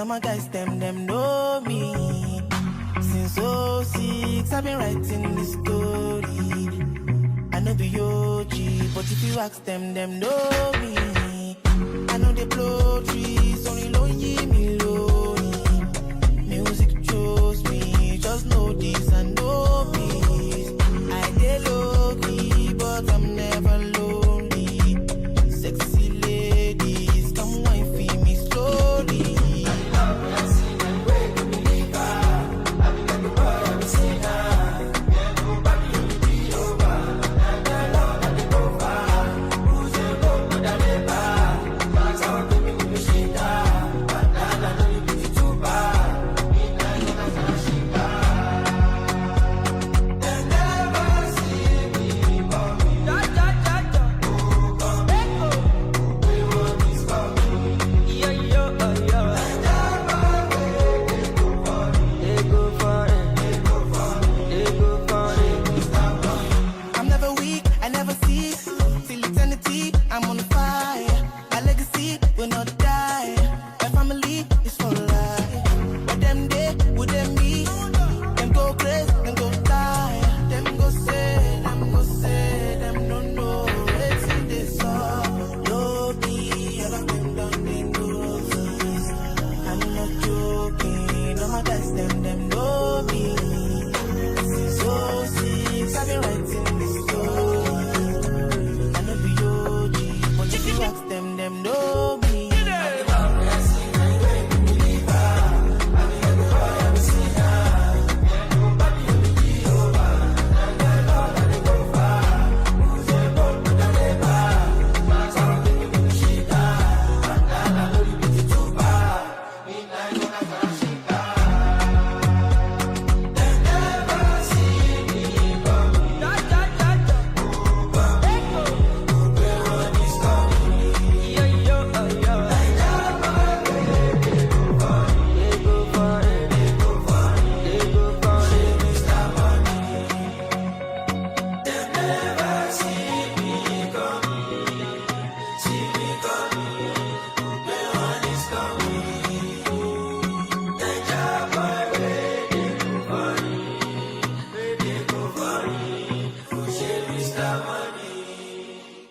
my guys, them know me. Since '06, I've been writing this story. I know be OG, but if you ask them know me. I know they blow trees, only know ye me